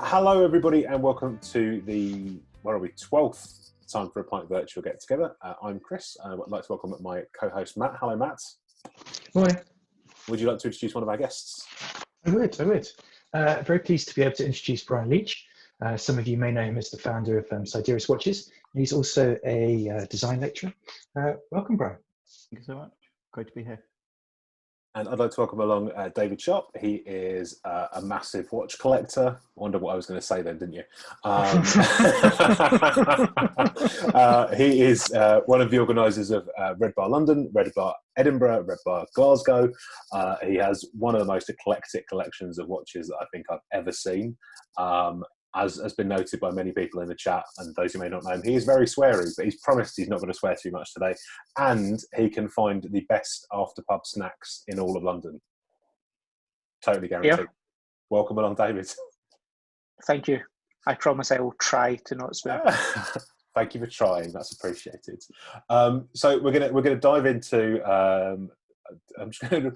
Hello, everybody, and welcome to the, where are we, 12th time for a Pint Virtual Get Together. I'm Chris, and I'd like to welcome my co-host Matt. Hello, Matt. Morning. Would you like to introduce one of our guests? I would. Very pleased to be able to introduce Bryan Leech. Some of you may know him as the founder of Sidereus Watches. He's also a design lecturer. Welcome, Bryan. Thank you so much. Great to be here. And I'd like to welcome along David Sharp. He is a massive watch collector. I wonder what I was going to say then, didn't you? He is one of the organisers of Redbar London, Redbar Edinburgh, Redbar Glasgow. He has one of the most eclectic collections of watches that I think I've ever seen. As has been noted by many people in the chat, and those who may not know him, he is very sweary, but he's promised he's not going to swear too much today. And he can find the best after-pub snacks in all of London. Totally guaranteed. Yeah. Welcome along, David. Thank you. I promise I will try to not swear. Thank you for trying. That's appreciated. So we're gonna dive into. I'm just going to.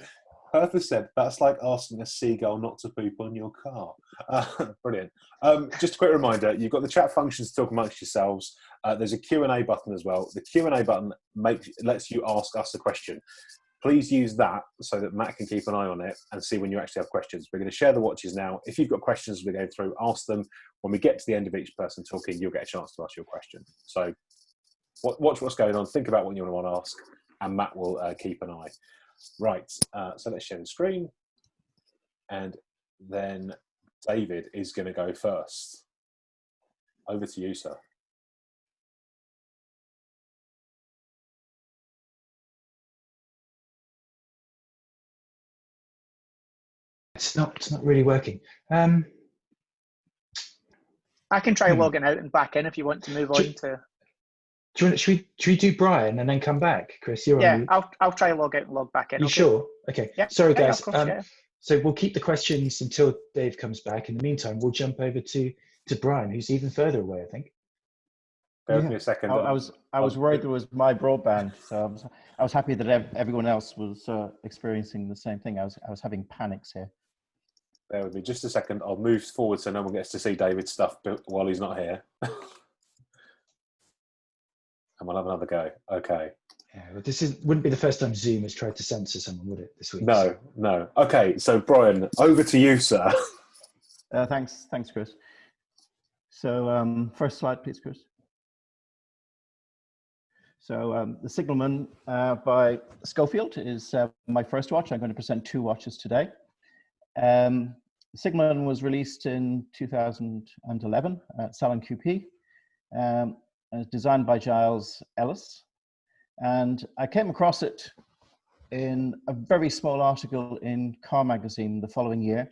Hertha said, that's like asking a seagull not to poop on your car. Brilliant. Just a quick reminder, you've got the chat functions to talk amongst yourselves. There's a Q&A button as well. The Q&A button lets you ask us a question. Please use that so that Matt can keep an eye on it and see when you actually have questions. We're going to share the watches now. If you've got questions we're going through, ask them. When we get to the end of each person talking, you'll get a chance to ask your question. So watch what's going on, think about what you want to ask, and Matt will keep an eye. Right, so let's share the screen, and then David is going to go first. Over to you, sir. It's not really working. I can try logging out and back in if you want to move on to. Should we do Bryan and then come back, Chris? You're yeah, on mute. I'll try log out and log back in. You sure? Okay. Yeah. Sorry, guys. Yeah, of course, So we'll keep the questions until Dave comes back. In the meantime, we'll jump over to Bryan, who's even further away, I think. Bear with me a second. I was worried it was my broadband, so I was happy that everyone else was experiencing the same thing. I was having panics here. Bear with me just a second. I'll move forward so no one gets to see David's stuff while he's not here. And we'll have another go. Okay. Yeah, but wouldn't be the first time Zoom has tried to censor someone, would it, this week? No. Okay, so Bryan, over to you, sir. Thanks, Chris. So first slide, please, Chris. So the Signalman by Schofield is my first watch. I'm going to present two watches today. The Signalman was released in 2011 at Salon QP. Designed by Giles Ellis, and I came across it in a very small article in Car Magazine the following year,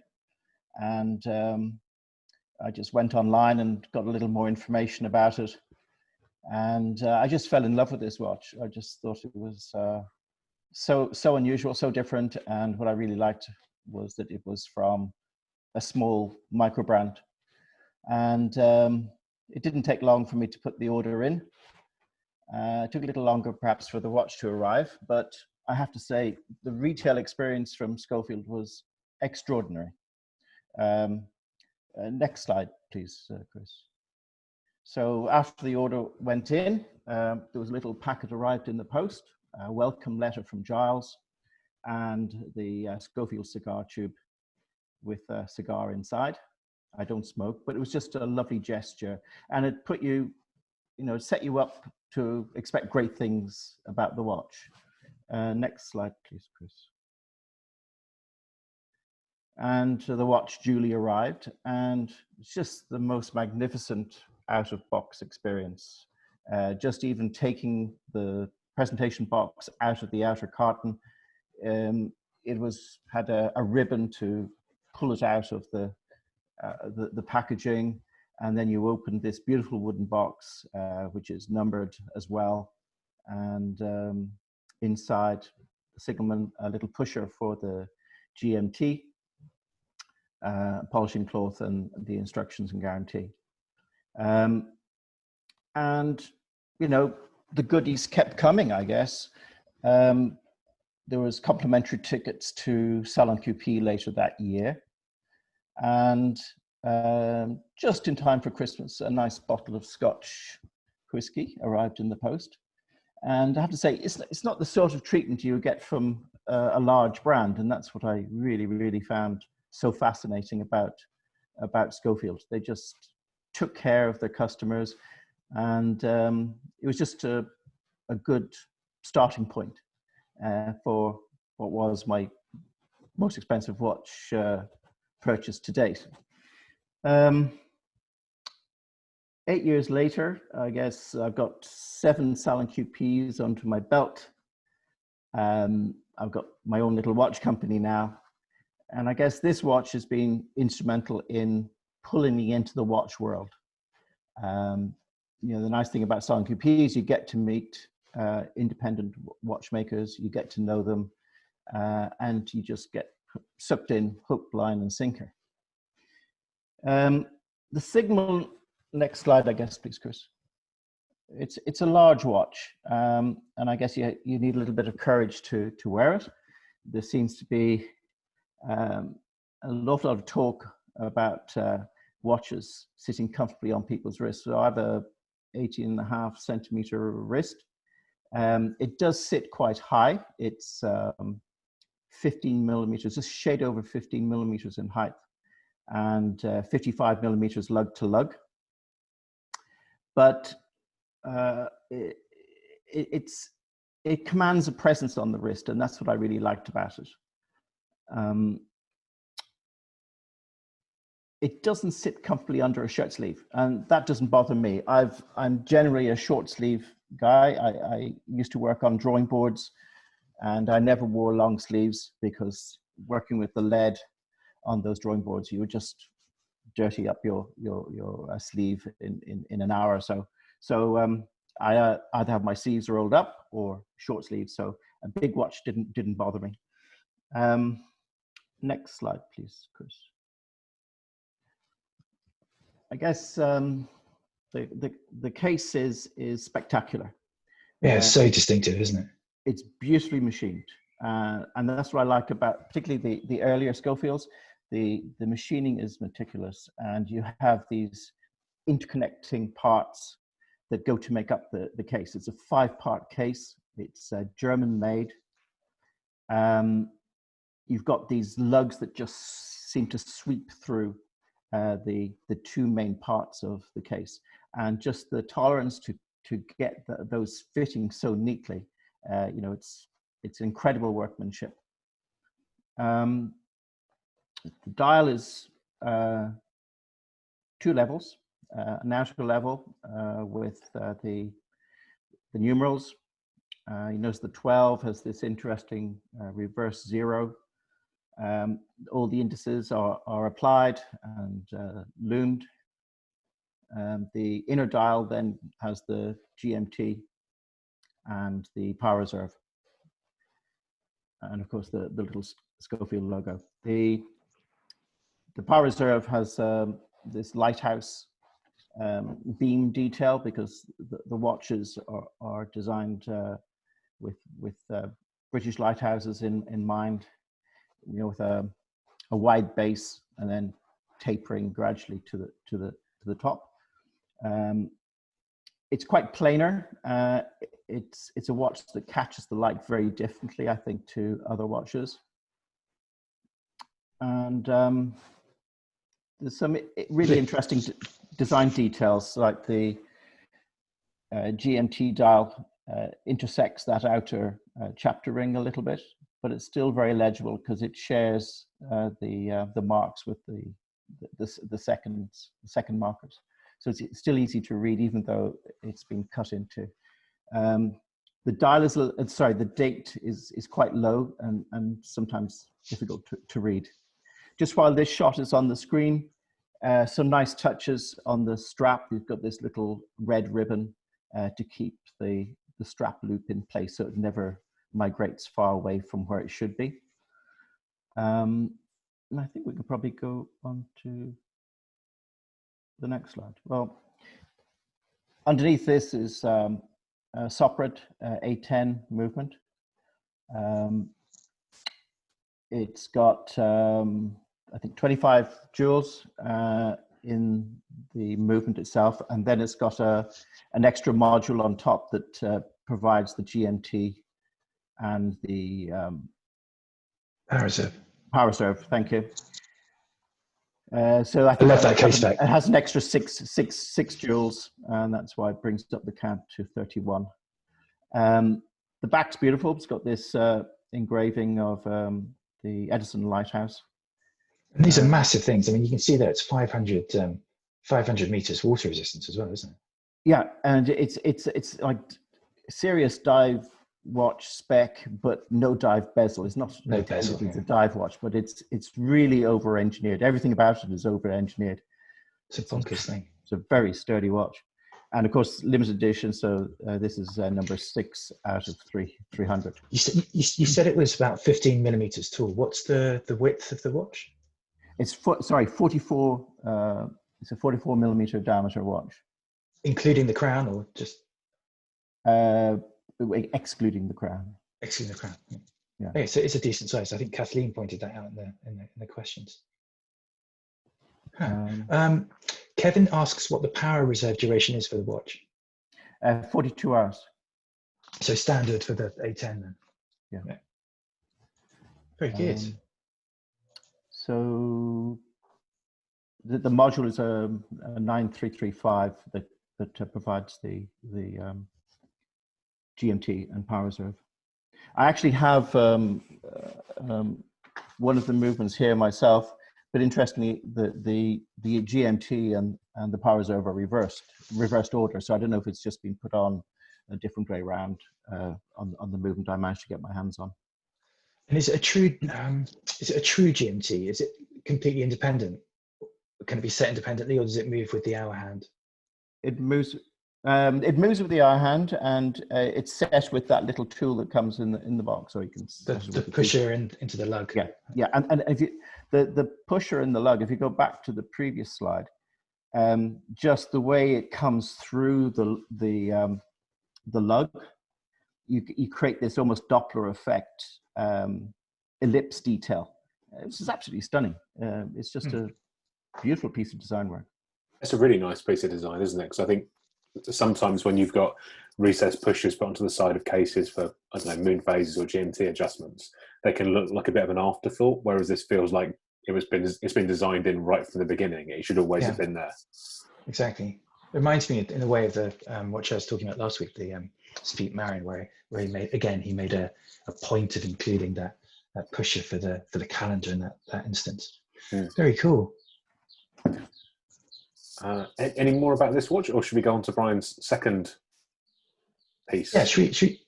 and I just went online and got a little more information about it, and I just fell in love with this watch. I just thought it was so unusual, so different, and what I really liked was that it was from a small micro brand, and it didn't take long for me to put the order in. It took a little longer perhaps for the watch to arrive, but I have to say the retail experience from Schofield was extraordinary. Next slide, please, Chris. So after the order went in, there was a little packet arrived in the post, a welcome letter from Giles, and the Schofield cigar tube with a cigar inside. I don't smoke, but it was just a lovely gesture, and it put you, set you up to expect great things about the watch. Next slide, please, Chris. And the watch duly arrived, and it's just the most magnificent out-of-box experience. Just even taking the presentation box out of the outer carton, it had a ribbon to pull it out of the packaging, and then you open this beautiful wooden box, which is numbered as well, and inside the Signalman, a little pusher for the GMT, polishing cloth, and the instructions and guarantee. And the goodies kept coming, I guess. There was complimentary tickets to Salon QP later that year. And just in time for Christmas, a nice bottle of Scotch whiskey arrived in the post. And I have to say, it's not the sort of treatment you get from a large brand. And that's what I really, really found so fascinating about Schofield. They just took care of their customers. And it was just a good starting point for what was my most expensive watch purchase to date. 8 years later, I guess I've got 7 Salon QPs under my belt. I've got my own little watch company now. And I guess this watch has been instrumental in pulling me into the watch world. You know, the nice thing about Salon QP is you get to meet independent watchmakers, you get to know them, and you just get sucked in hook, line, and sinker. The Signalman, next slide, I guess, please, Chris. It's a large watch, and I guess you need a little bit of courage to wear it. There seems to be an awful lot of talk about watches sitting comfortably on people's wrists. So I have a 18.5 centimeter wrist. It does sit quite high. It's 15 millimeters, just shade over 15 millimeters in height, and 55 millimeters lug to lug. But it commands a presence on the wrist, and that's what I really liked about it. It doesn't sit comfortably under a shirt sleeve, and that doesn't bother me. I'm generally a short sleeve guy. I used to work on drawing boards, and I never wore long sleeves because working with the lead on those drawing boards, you would just dirty up your sleeve in an hour or so. So I either have my sleeves rolled up or short sleeves. So a big watch didn't bother me. Next slide, please, Chris. I guess the case is spectacular. Yeah, it's so distinctive, isn't it? It's beautifully machined, and that's what I like about particularly the earlier Schofields. The machining is meticulous, and you have these interconnecting parts that go to make up the case. It's a 5-part case. It's German made. You've got these lugs that just seem to sweep through the 2 main parts of the case, and just the tolerance to get those fitting so neatly. You know, it's incredible workmanship. The dial is 2 levels, an outer level with the numerals. You notice the 12 has this interesting reverse 0. All the indices are applied and loomed. The inner dial then has the GMT and the power reserve, and of course the little Schofield logo. The power reserve has this lighthouse beam detail because the watches are designed with British lighthouses in mind. You know, with a wide base and then tapering gradually to the top. It's quite planar. It's a watch that catches the light very differently, I think, to other watches. And there's some really interesting design details, like the GMT dial intersects that outer chapter ring a little bit, but it's still very legible because it shares the marks with the second markers. So it's still easy to read, even though it's been cut into. The dial is, the date is quite low and sometimes difficult to read. Just while this shot is on the screen, some nice touches on the strap. You've got this little red ribbon to keep the strap loop in place so it never migrates far away from where it should be. And I think we could probably go on to the next slide. Well, underneath this is Soprit A10 movement. It's got a I think 25 joules in the movement itself, and then it's got an extra module on top that provides the GMT and the Power reserve. power reserve. Thank you. So I think love that case back. It has an extra six joules, and that's why it brings up the count to 31. The back's beautiful. It's got this engraving of the Edison Lighthouse. And these are massive things. I mean, you can see that it's 500 meters water resistance as well, isn't it? Yeah, and it's like serious dive watch spec, but no dive bezel. It's not No bezel. It's a dive watch, but it's really over engineered. Everything about it is over engineered. It's a bonkers thing. It's a very sturdy watch, and of course limited edition. So this is number 6 out of 300. You said it was about 15 millimeters tall. What's the width of the watch? It's 44. It's a 44 millimeter diameter watch, including the crown, or just excluding the crown. Excluding the crown. Yeah. Yeah. Okay, so it's a decent size. I think Kathleen pointed that out in the questions. Huh. Kevin asks what the power reserve duration is for the watch. 42 hours. So standard for the A10 then. Yeah. Very good. So the module is a 9335 that provides the GMT and power reserve. I actually have one of the movements here myself, but interestingly, the GMT and the power reserve are reversed order. So I don't know if it's just been put on a different way round on the movement I managed to get my hands on. And is it a true GMT? Is it completely independent? Can it be set independently, or does it move with the hour hand? It moves. It moves with the hour hand, and it's set with that little tool that comes in the box, so you can the pusher into the lug. Yeah, and if you the pusher in the lug, if you go back to the previous slide, just the way it comes through the lug, you create this almost Doppler effect ellipse detail. This is absolutely stunning. It's just a beautiful piece of design work. It's a really nice piece of design, isn't it? Because I think sometimes when you've got recessed pushers put onto the side of cases for, I don't know, moon phases or GMT adjustments, they can look like a bit of an afterthought, whereas this feels like it's been designed in right from the beginning. It should always have been there. Exactly. It reminds me in a way of the watch I was talking about last week, the Speed Marin, where he made a point of including that pusher for the calendar in that instance. Very cool. Any more about this watch, or should we go on to Brian's second piece? Yeah,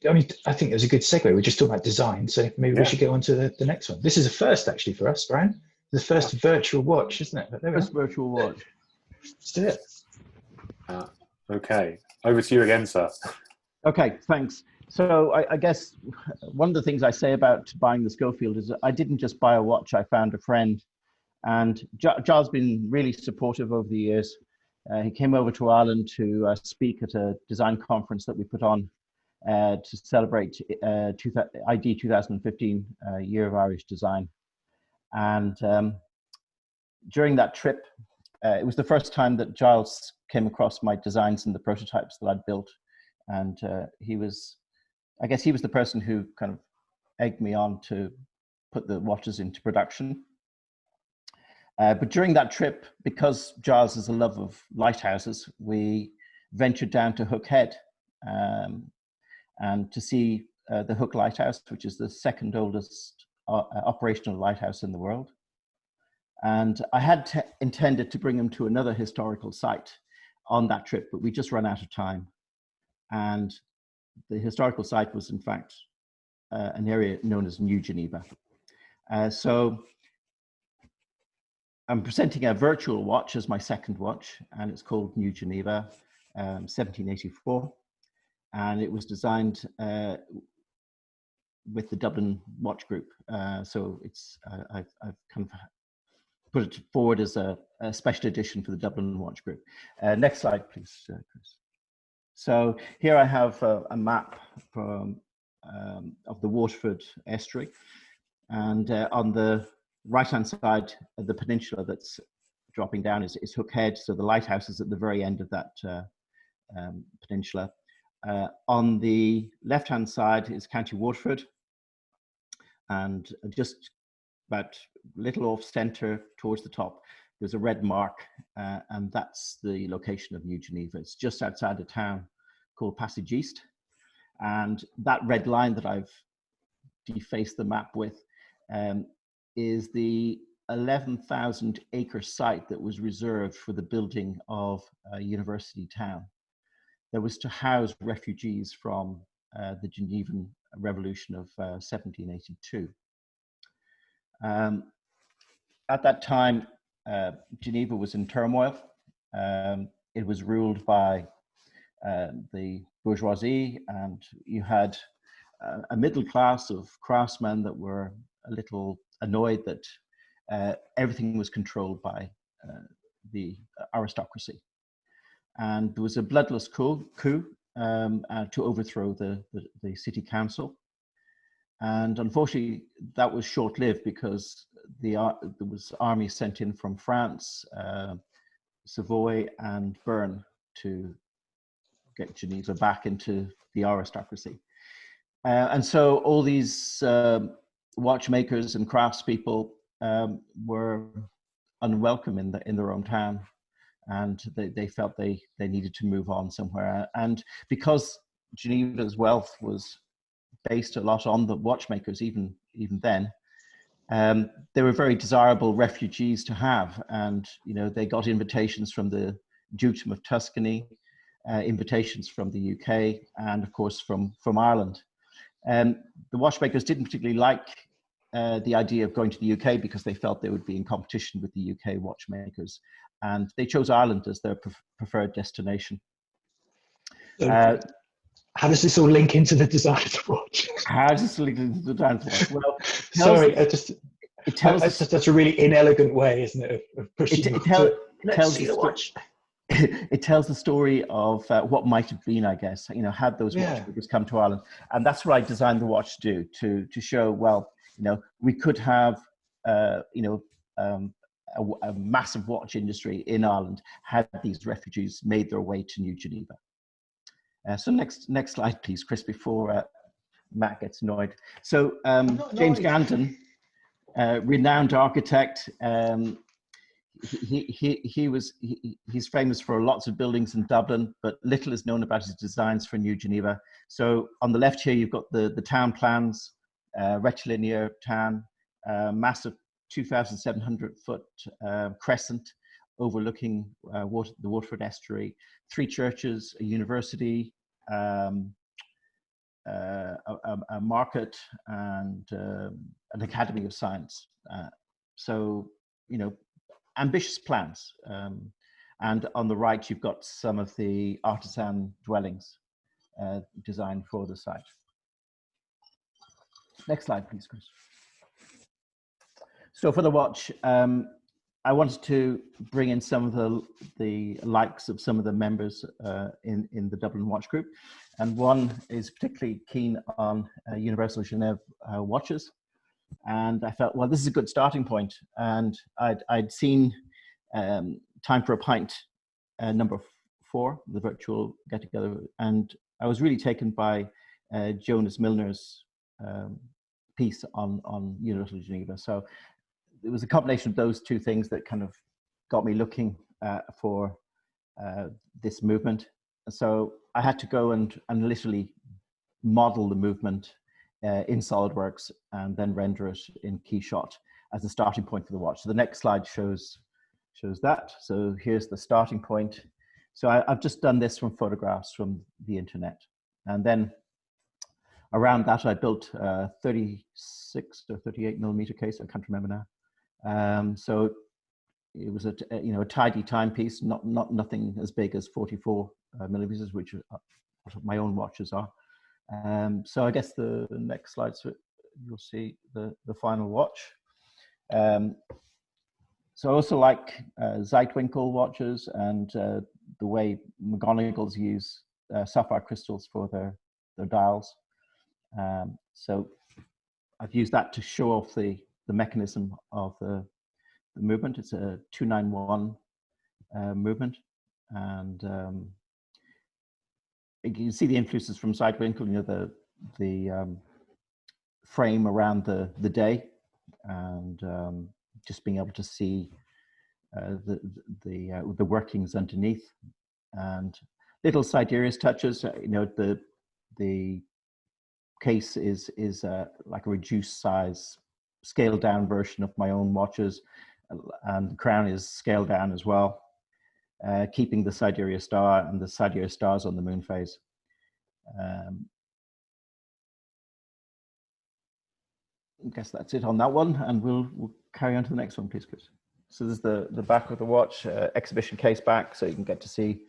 I mean, I think it was a good segue. We're just talking about design, so maybe we should go on to the next one. This is a first, actually, for us, Brian. The first virtual watch, isn't it? First virtual watch. Let's do it. Okay, over to you again, sir. Okay, thanks. So I guess one of the things I say about buying the Schofield is that I didn't just buy a watch, I found a friend. And Giles been really supportive over the years. He came over to Ireland to speak at a design conference that we put on to celebrate ID 2015, Year of Irish Design. And during that trip, it was the first time that Giles came across my designs and the prototypes that I'd built. And I guess he was the person who kind of egged me on to put the watches into production. But during that trip, because Giles has a love of lighthouses, we ventured down to Hook Head and to see the Hook Lighthouse, which is the second oldest operational lighthouse in the world. And I had intended to bring him to another historical site on that trip, but we just ran out of time. And the historical site was, in fact, an area known as New Geneva. So I'm presenting a virtual watch as my second watch, and it's called New Geneva, 1784. And it was designed with the Dublin Watch Group. So I've kind of put it forward as a special edition for the Dublin Watch Group. Next slide, please, Chris. So here I have a map from, of the Waterford estuary. And on the right-hand side of the peninsula that's dropping down is Hook Head. So the lighthouse is at the very end of that peninsula. On the left-hand side is County Waterford, and just about a little off centre towards the top, there's a red mark, and that's the location of New Geneva. It's just outside a town called Passage East, and that red line that I've defaced the map with is the 11,000 acre site that was reserved for the building of a university town. That was to house refugees from the Genevan Revolution of 1782. At that time, Geneva was in turmoil. It was ruled by the bourgeoisie, and you had a middle class of craftsmen that were a little annoyed that everything was controlled by the aristocracy. And there was a bloodless coup to overthrow the city council. And unfortunately, that was short-lived because there was armies sent in from France, Savoy, and Bern to get Geneva back into the aristocracy. And so all these watchmakers and craftspeople were unwelcome in their own town, and they felt they needed to move on somewhere. And because Geneva's wealth was based a lot on the watchmakers, even then, they were very desirable refugees to have. And they got invitations from the Dukedom of Tuscany, invitations from the UK, and of course from Ireland. The watchmakers didn't particularly like the idea of going to the UK because they felt they would be in competition with the UK watchmakers, and they chose Ireland as their preferred destination. How does this all link into the design of the watch? How does this link into the design of the watch? Well, sorry, that's such a really inelegant way, isn't it, of pushing let's see the watch. It tells the story of what might have been, I guess, had those watchmakers come to Ireland. And that's what I designed the watch to do, to show, well, we could have, a massive watch industry in Ireland had these refugees made their way to New Geneva. So next slide, please, Chris, before Matt gets annoyed. So James Gandon, renowned architect, he's famous for lots of buildings in Dublin, but little is known about his designs for New Geneva. So on the left here, you've got the town plans, rectilinear town, massive 2,700-foot crescent overlooking the Waterford estuary, 3 churches, a university, a market, and an academy of science. So, ambitious plans. And on the right, you've got some of the artisan dwellings designed for the site. Next slide, please, Chris. So for the watch, I wanted to bring in some of the likes of some of the members in the Dublin Watch Group. And one is particularly keen on Universal Geneva watches. And I felt, well, this is a good starting point. And I'd seen Time for a Pint, number 4, the virtual get-together. And I was really taken by Jonas Milner's piece on Universal Geneva. So it was a combination of those two things that kind of got me looking for this movement. So I had to go and literally model the movement in SolidWorks and then render it in KeyShot as a starting point for the watch. So the next slide shows that. So here's the starting point. So I've just done this from photographs from the internet. And then around that, I built a 36 or 38 millimeter case. I can't remember now. So it was a tidy timepiece, nothing as big as 44 millimeters, which are what my own watches are. So I guess the next slide, so you'll see the final watch. So I also like Zeitwinkel watches and the way McGonagall's use sapphire crystals for their dials. So I've used that to show off the mechanism of the movement. It's a 291 movement, and you can see the influences from Sidewinkle. You know, the frame around the day, and just being able to see the workings underneath, and little Sidereus touches. You know, the case is like a reduced size, scaled down version of my own watches, and the crown is scaled down as well, keeping the Sidereus star and the Sidereus stars on the moon phase. I guess that's it on that one, and we'll carry on to the next one, please, Chris. So this is the back of the watch, exhibition case back, so you can get to see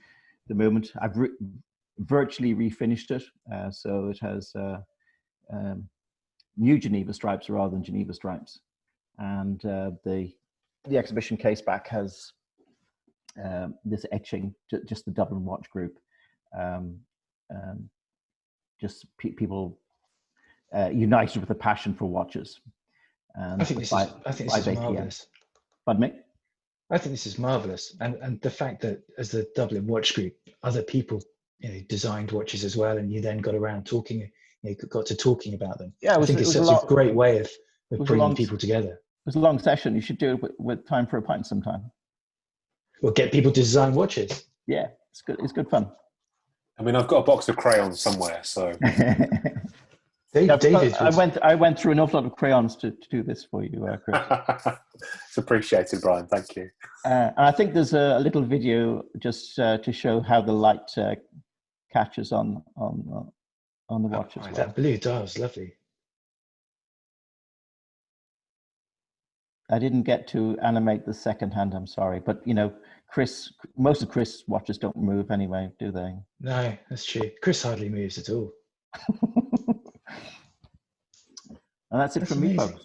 the movement. I've virtually refinished it, so it has new Geneva stripes rather than Geneva stripes, and the exhibition case back has this etching, just the Dublin watch group, just people united with a passion for watches. And I think this is marvelous. Pardon me? I think this is marvelous, and the fact that as the Dublin watch group, other people, you know, designed watches as well, and you then got around talking, you know, got to talking about them. Yeah, I think it's such a great way of bringing people together. It was a long session. You should do it with Time for a Pint sometime. Or get people to design watches. Yeah, it's good. It's good fun. I mean, I've got a box of crayons somewhere, so. David, I went through an awful lot of crayons to do this for you, Chris. It's appreciated, Brian. Thank you. And I think there's a little video just to show how the light catches on the watch as well. That blue dial's lovely. I didn't get to animate the second hand, I'm sorry, but you know, most of Chris' watches don't move anyway, do they? No, that's true. Chris hardly moves at all. And that's it from me, folks.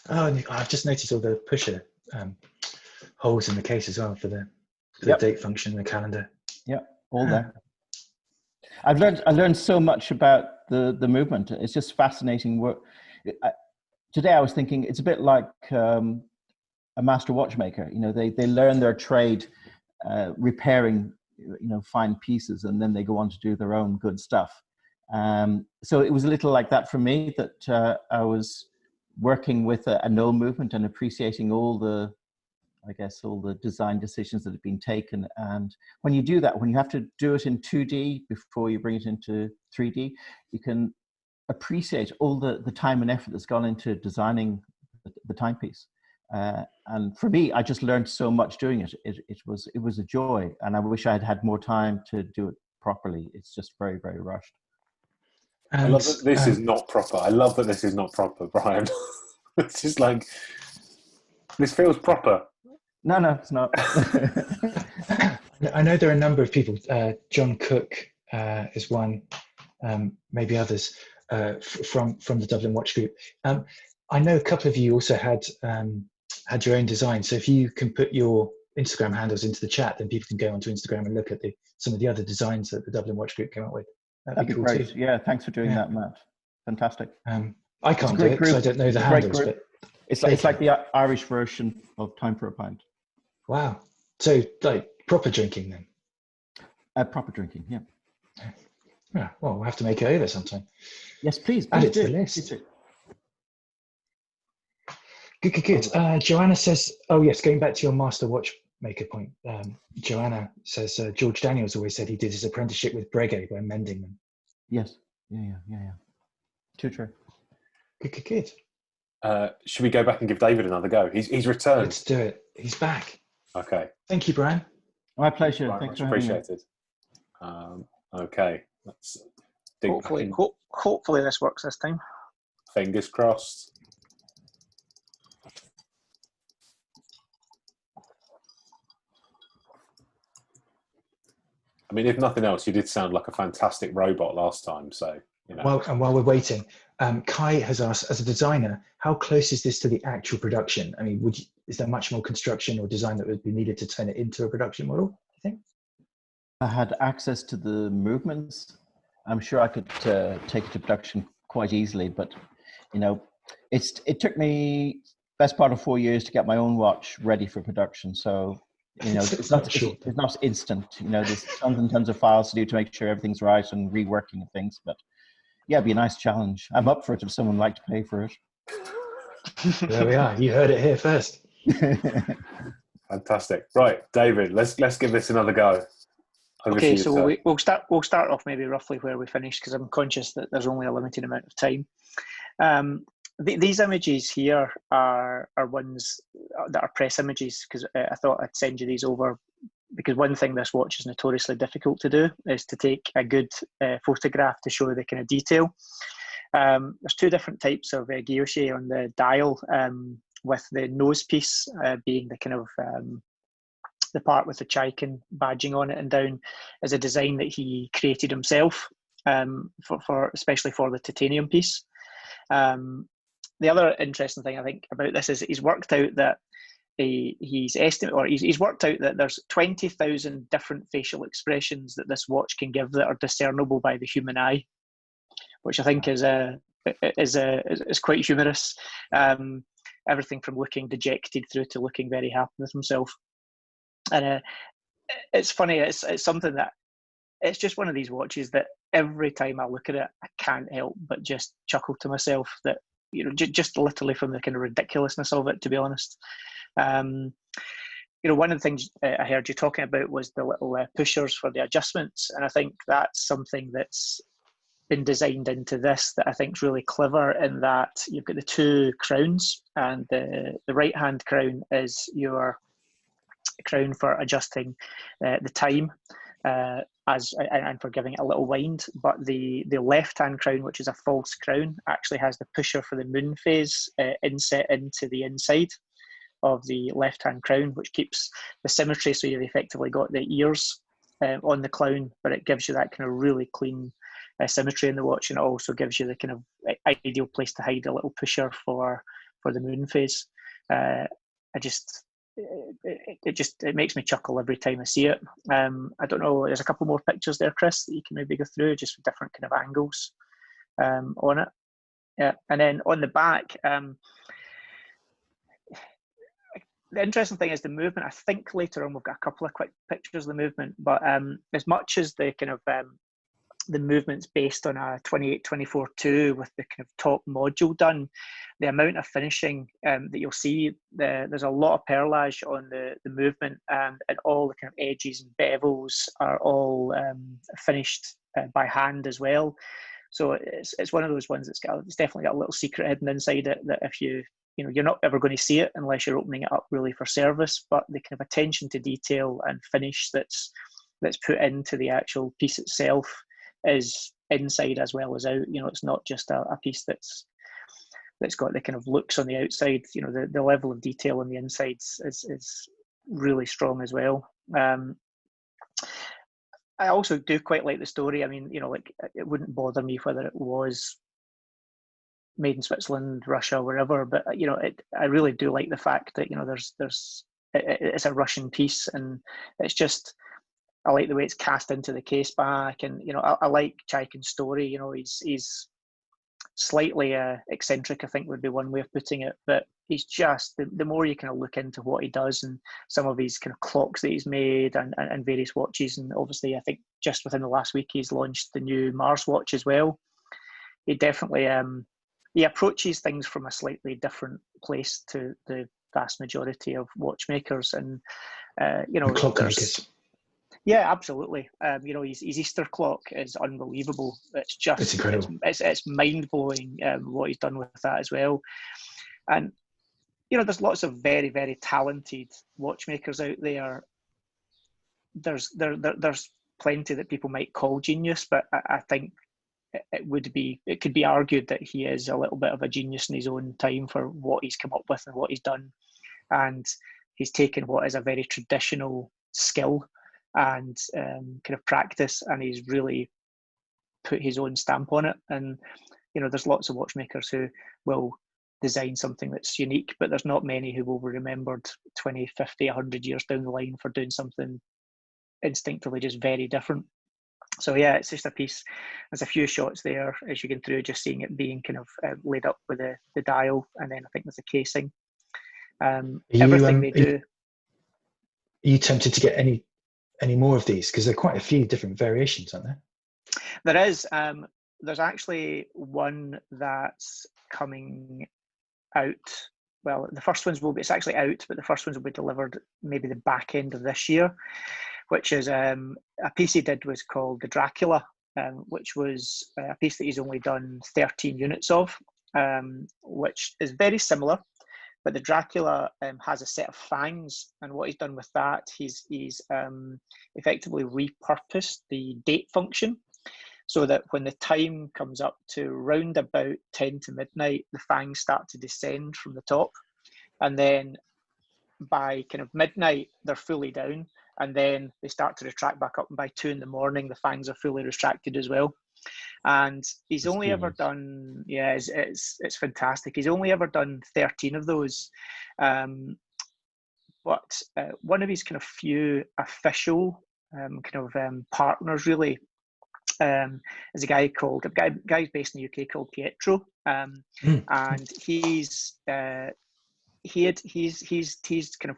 Oh, and I've just noticed all the pusher holes in the case as well for the date function in the calendar. Yeah, all there. I learned so much about the movement. It's just fascinating work. Today I was thinking it's a bit like a master watchmaker. You know, they learn their trade repairing, you know, fine pieces, and then they go on to do their own good stuff. So it was a little like that for me, that I was working with a null movement and appreciating all the design decisions that have been taken. And when you do that, when you have to do it in 2D before you bring it into 3D, you can appreciate all the time and effort that's gone into designing the timepiece. And for me, I just learned so much doing it. It was a joy, and I wish I had had more time to do it properly. It's just very, very rushed. I love that this is not proper. I love that this is not proper, Brian. It's just like, this feels proper. No, it's not. I know there are a number of people. John Cook is one, maybe others from the Dublin Watch Group. I know a couple of you also had your own design. So if you can put your Instagram handles into the chat, then people can go onto Instagram and look at some of the other designs that the Dublin Watch Group came up with. That'd be cool great. Too. Yeah, thanks for doing that, Matt. Fantastic. I can't do it because I don't know the handles, but it's like the Irish version of Time for a Pint. Wow. So like proper drinking then? Proper drinking, yeah. Yeah. Well, we'll have to make it over sometime. Yes, please. Add it to the list. Good. Joanna says, oh yes, going back to your master watchmaker point, Joanna says George Daniels always said he did his apprenticeship with Breguet when mending them. Yes. Yeah. Too true. Good. Should we go back and give David another go? He's returned. Let's do it. He's back. Okay. Thank you, Brian. My pleasure. Right, thanks much for having me. appreciated. Okay. Let's dig hopefully this works this time. Fingers crossed. I mean, if nothing else, you did sound like a fantastic robot last time. So, you know. Well, and while we're waiting, Kai has asked, as a designer, how close is this to the actual production? I mean, is there much more construction or design that would be needed to turn it into a production model, do you think? I had access to the movements. I'm sure I could take it to production quite easily, but, you know, It took me best part of 4 years to get my own watch ready for production. So, you know, it's not instant. You know, there's tons and tons of files to do to make sure everything's right and reworking of things. But yeah, it'd be a nice challenge. I'm up for it if someone would like to pay for it. There we are. You heard it here first. Fantastic. Right, David, let's give this another go. Okay, so we'll start off maybe roughly where we finished, because I'm conscious that there's only a limited amount of time. These images here are ones that are press images, because I thought I'd send you these over, because one thing this watch is notoriously difficult to do is to take a good photograph to show the kind of detail. There's two different types of guilloche on the dial, with the nose piece being the kind of the part with the Chaykin badging on it, and down is a design that he created himself, for especially for the titanium piece. The other interesting thing I think about this is he's worked out that he's worked out that there's 20,000 different facial expressions that this watch can give that are discernible by the human eye, which I think is quite humorous. Everything from looking dejected through to looking very happy with himself. And it's funny, it's something that, it's just one of these watches that every time I look at it, I can't help but just chuckle to myself, that, you know, just literally from the kind of ridiculousness of it, to be honest. You know, one of the things I heard you talking about was the little pushers for the adjustments, and I think that's something that's been designed into this that I think is really clever, in that you've got the two crowns, and the right hand crown is your crown for adjusting the time, and for giving it a little wind, but the left hand crown, which is a false crown, actually has the pusher for the moon phase inset into the inside of the left hand crown, which keeps the symmetry, so you've effectively got the ears on the clown, but it gives you that kind of really clean symmetry in the watch, and it also gives you the kind of ideal place to hide a little pusher for the moon phase. It makes me chuckle every time I see it. I don't know, there's a couple more pictures there, Chris, that you can maybe go through, just with different kind of angles on it. Yeah, and then on the back, the interesting thing is the movement. I think later on we've got a couple of quick pictures of the movement, but as much as the kind of the movement's based on a 28-24-2 with the kind of top module done, the amount of finishing that you'll see, there's a lot of perlage on the movement, and all the kind of edges and bevels are all finished by hand as well. So it's one of those ones it's definitely got a little secret hidden inside it, that if you're not ever going to see it unless you're opening it up really for service, but the kind of attention to detail and finish that's put into the actual piece itself is inside as well as out. You know, it's not just a piece that's got the kind of looks on the outside. You know, the level of detail on the insides is really strong as well. I also do quite like the story. I mean, you know, like, it wouldn't bother me whether it was made in Switzerland, Russia, wherever, but you know, I really do like the fact that, you know, it's a Russian piece, and it's just, I like the way it's cast into the case back, and you know, I like Chaykin's story. You know, he's slightly eccentric, I think would be one way of putting it, but he's just, the more you kind of look into what he does and some of his kind of clocks that he's made and various watches, and obviously I think just within the last week he's launched the new Mars watch as well. He definitely he approaches things from a slightly different place to the vast majority of watchmakers, and you know, yeah, absolutely. You know, his Easter clock is unbelievable. It's just, it's incredible. It's mind blowing what he's done with that as well. And you know, there's lots of very, very talented watchmakers out there. There's plenty that people might call genius, but I think it could be argued that he is a little bit of a genius in his own time for what he's come up with and what he's done. And he's taken what is a very traditional skill and kind of practice, and he's really put his own stamp on it. And you know, there's lots of watchmakers who will design something that's unique, but there's not many who will be remembered 20, 50, 100 years down the line for doing something instinctively just very different. So yeah, it's just a piece. There's a few shots there as you go through, just seeing it being kind of laid up with the dial, and then I think there's a casing. Everything they do. Are you tempted to get any more of these? Because there are quite a few different variations, aren't there? There is. There's actually one that's coming out. Well, the first ones will be, it's actually out, but the first ones will be delivered maybe the back end of this year, which is a piece he did was called the Dracula, which was a piece that he's only done 13 units of, which is very similar. But the Dracula has a set of fangs, and what he's done with that, he's effectively repurposed the date function, so that when the time comes up to round about 10 to midnight, the fangs start to descend from the top, and then by kind of midnight they're fully down, and then they start to retract back up, and by 2 in the morning the fangs are fully retracted as well. And he's only ever done, yeah, it's fantastic. He's only ever done 13 of those. But one of his kind of few official partners really is a guy based in the UK called Pietro, and he's kind of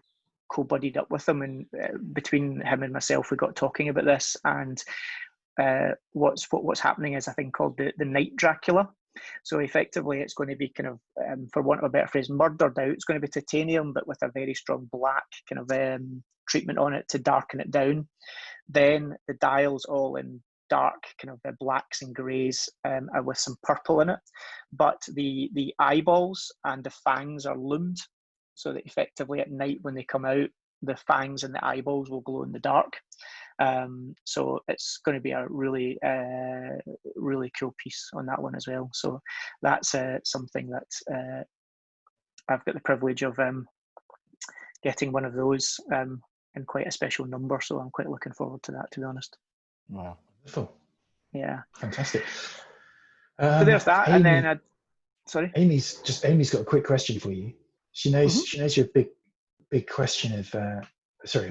co-buddied up with him, and between him and myself we got talking about this, and what's happening is a thing called the Night Dracula. So effectively it's going to be kind of, for want of a better phrase, murdered out. It's going to be titanium, but with a very strong black kind of treatment on it to darken it down. Then the dial's all in dark kind of blacks and greys, with some purple in it. But the eyeballs and the fangs are loomed, so that effectively at night when they come out, the fangs and the eyeballs will glow in the dark. So it's going to be a really really cool piece on that one as well. So that's something that I've got the privilege of getting one of those in quite a special number, so I'm quite looking forward to that, to be honest. Wow, wonderful. Yeah, fantastic. So there's that. Amy, and then Amy's got a quick question for you. She knows you're a big question of a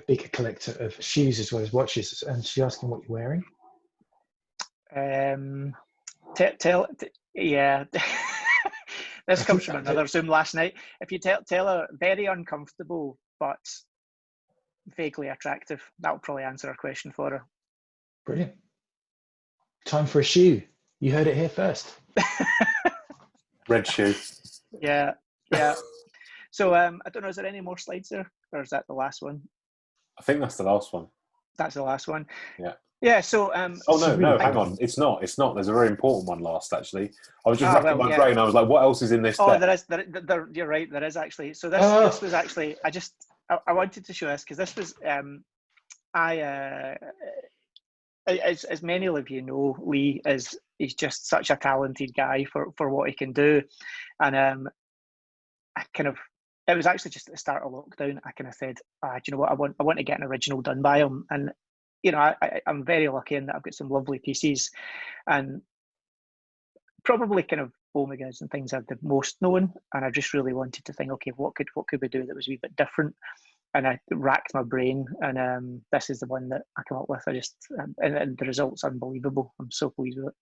big collector of shoes as well as watches, and she's asking what you're wearing. Yeah. This comes from another Zoom last night. If you tell her very uncomfortable but vaguely attractive, that will probably answer her question for her. Brilliant. Time for a shoe. You heard it here first. Red shoe. Yeah. So I don't know, is there any more slides there, or is that the last one? I think that's the last one. That's the last one. Yeah. Yeah. So. No, hang on. It's not. There's a very important one last. Actually, I was just racking my brain. I was like, what else is in this? Oh, there. You're right. There is actually. So this was actually. I wanted to show this because this was. As many of you know, Lee he's just such a talented guy for what he can do, and it was actually just at the start of lockdown. I kind of said, do you know what, I want to get an original done by him, and you know I'm very lucky in that I've got some lovely pieces, and probably kind of Omegas and things are the most known, and I just really wanted to think, okay, what could we do that was a wee bit different. And I racked my brain, and this is the one that I come up with. I just and the result's unbelievable. I'm so pleased with it.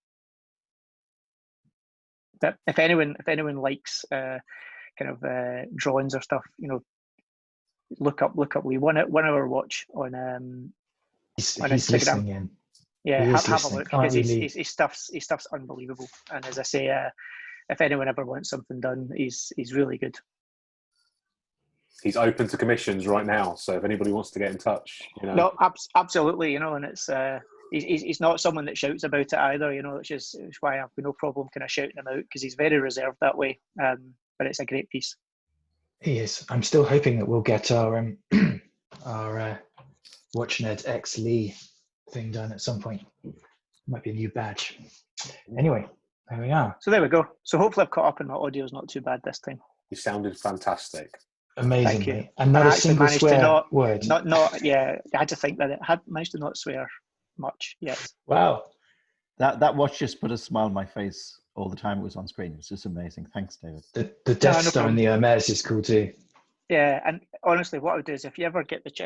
But if anyone likes drawings or stuff, you know, look up Lee 1 hour watch on Instagram. In. Yeah, have a look, because his stuff's unbelievable. And as I say, if anyone ever wants something done, he's really good. He's open to commissions right now, so if anybody wants to get in touch, you know. No, absolutely, you know, and it's he's not someone that shouts about it either, you know, it's why I've got no problem kind of shouting him out, because he's very reserved that way. But it's a great piece. He is. I'm still hoping that we'll get our Watchnerd X Lee thing done at some point. Might be a new badge. Anyway, there we are. So there we go. So hopefully I've caught up and my audio's not too bad this time. You sounded fantastic. Amazing. And not a single swear word. Yeah, I had to think that it had managed to not swear much yet. Wow. That watch just put a smile on my face all the time it was on screen. It was just amazing. Thanks, David. The Death Star in the Hermes is cool too. Yeah, and honestly, what I would do is if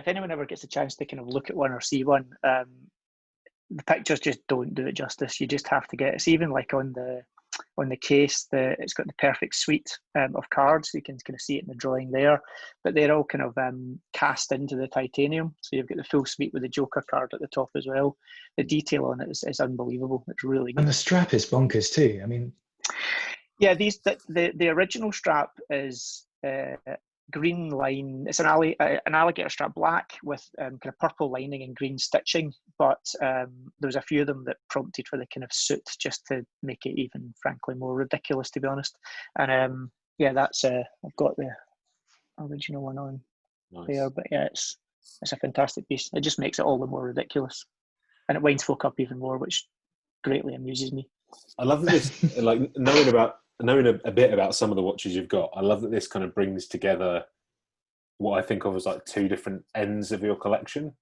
anyone ever gets a chance to kind of look at one or see one, the pictures just don't do it justice. You just have to get, it's even like on the case, it's got the perfect suite of cards. You can kind of see it in the drawing there, but they're all kind of cast into the titanium. So you've got the full suite with the Joker card at the top as well. The detail on it is unbelievable. It's really good. And the strap is bonkers too. I mean, yeah, the original strap is green line. It's an alligator strap, black with kind of purple lining and green stitching. But there was a few of them that prompted for the kind of suit, just to make it even, frankly, more ridiculous, to be honest. And yeah, that's I've got the original one on there. But yeah, it's a fantastic piece. It just makes it all the more ridiculous, and it winds folk up even more, which greatly amuses me. I love that this, like, knowing a bit about some of the watches you've got, I love that this kind of brings together what I think of as like two different ends of your collection.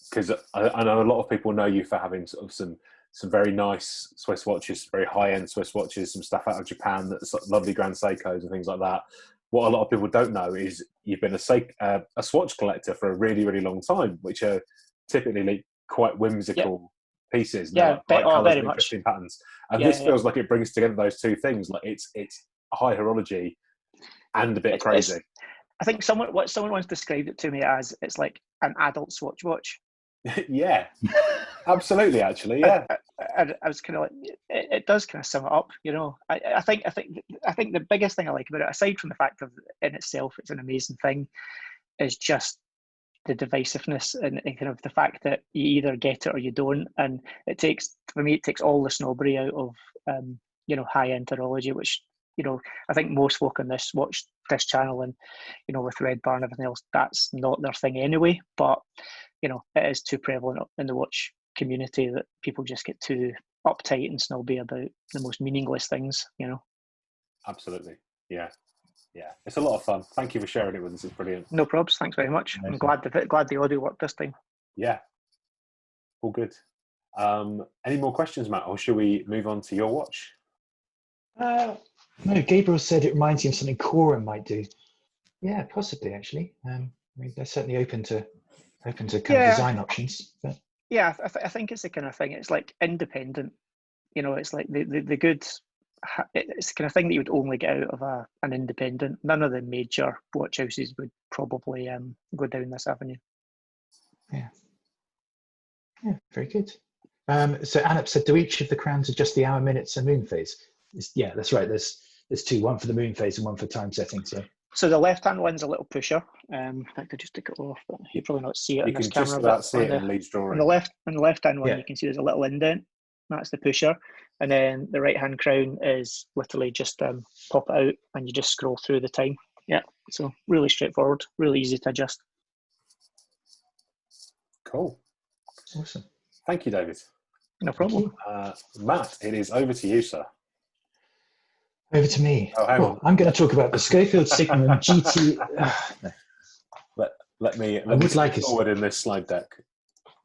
Because I know a lot of people know you for having sort of some very nice Swiss watches, very high-end Swiss watches, some stuff out of Japan, that's lovely Grand Seikos and things like that. What a lot of people don't know is you've been a swatch collector for a really, really long time, which are typically like quite whimsical pieces. Yeah, bright colours very and much. interesting patterns. And this feels like it brings together those two things. Like it's high horology and a bit crazy. I think someone once described it to me as it's like an adult swatch watch. Yeah, absolutely. Actually, yeah. I was kind of like, it does kind of sum it up, you know. I think the biggest thing I like about it, aside from the fact of in itself it's an amazing thing, is just the divisiveness and kind of the fact that you either get it or you don't. And it takes all the snobbery out of you know, high-end horology, which, you know, I think most folk on this channel and, you know, with Redbar and everything else, that's not their thing anyway. But, you know, it is too prevalent in the watch community that people just get too uptight and snobby about the most meaningless things, you know. Absolutely. Yeah. It's a lot of fun. Thank you for sharing it with us. It's brilliant. No probs. Thanks very much. Amazing. I'm glad the audio worked this time. Yeah. All good. Any more questions, Matt, or should we move on to your watch? No, Gabriel said it reminds you of something Coram might do. Yeah, possibly actually. I mean, they're certainly open to kind of design options. But yeah, I think it's the kind of thing. It's like independent. You know, it's like the good. It's the kind of thing that you would only get out of an independent. None of the major watch houses would probably go down this avenue. Yeah, very good. So Anup said, do each of the crowns adjust the hour, minutes, and moon phase? Yeah, that's right. There's two, one for the moon phase and one for time setting. So the left-hand one's a little pusher. In fact, I just took it off, but you probably not see it on this camera. You can just about see it in Lee's drawing. On the left-hand one, you can see there's a little indent. That's the pusher. And then the right-hand crown is literally just pop it out and you just scroll through the time. Yeah, so really straightforward, really easy to adjust. Cool. Awesome. Thank you, David. No problem. Matt, it is over to you, sir. Over to me. Oh, hang on. I'm going to talk about the Schofield Signalman GT. No. Let me like forward in this slide deck.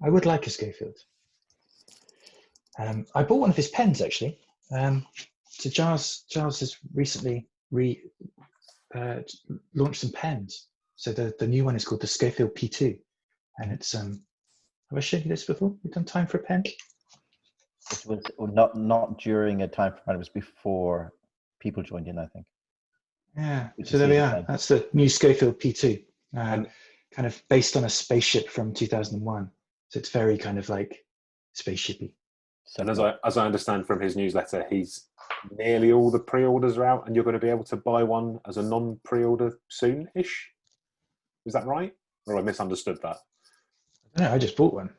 I would like a Schofield. I bought one of his pens actually. So Giles has recently launched some pens. So the new one is called the Schofield P2, and it's have I shown you this before? We've done time for a pen. It was not during a time for pen. It was before people joined in, I think. Yeah. So there we are. That's the new Schofield P2, kind of based on a spaceship from 2001. So it's very kind of like spaceshipy. And as I understand from his newsletter, he's nearly all the pre-orders are out, and you're going to be able to buy one as a non-pre-order soon-ish. Is that right? Or I misunderstood that? I don't know. I just bought one.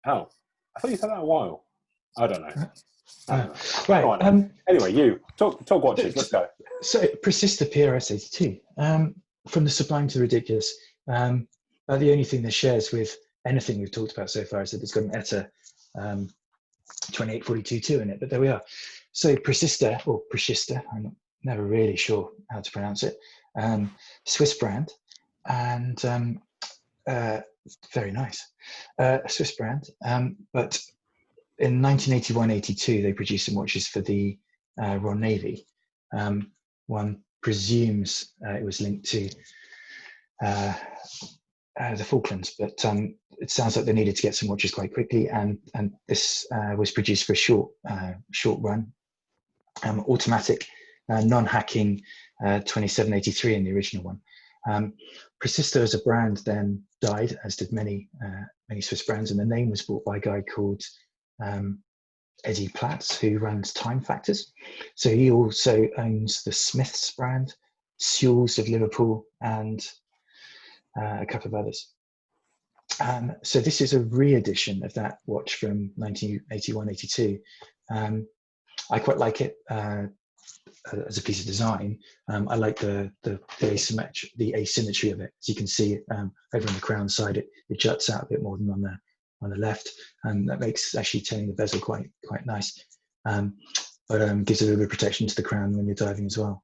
Oh, I thought you said that a while. I don't know. Right. Anyway, you talk watches. Let's go. So Precista PRS82, from the sublime to the ridiculous. The only thing that shares with anything we've talked about so far is that it's got an ETA 2842.2 in it, but there we are. So Precista, or Precista, I'm never really sure how to pronounce it, Swiss brand, and very nice, Swiss brand, but in 1981-82 they produced some watches for the Royal Navy. One presumes it was linked to the Falklands, but it sounds like they needed to get some watches quite quickly, and this was produced for a short run. Automatic, non-hacking 2783 in the original one. Precista as a brand then died, as did many Swiss brands, and the name was bought by a guy called Eddie Platz, who runs Time Factors. So he also owns the Smiths brand, Sewells of Liverpool, and a couple of others. So this is a re-edition of that watch from 1981-82. I quite like it as a piece of design. I like the asymmetry of it. As you can see, over on the crown side, it juts out a bit more than on the left, and that makes actually turning the bezel quite nice. But gives a little bit of protection to the crown when you're diving as well.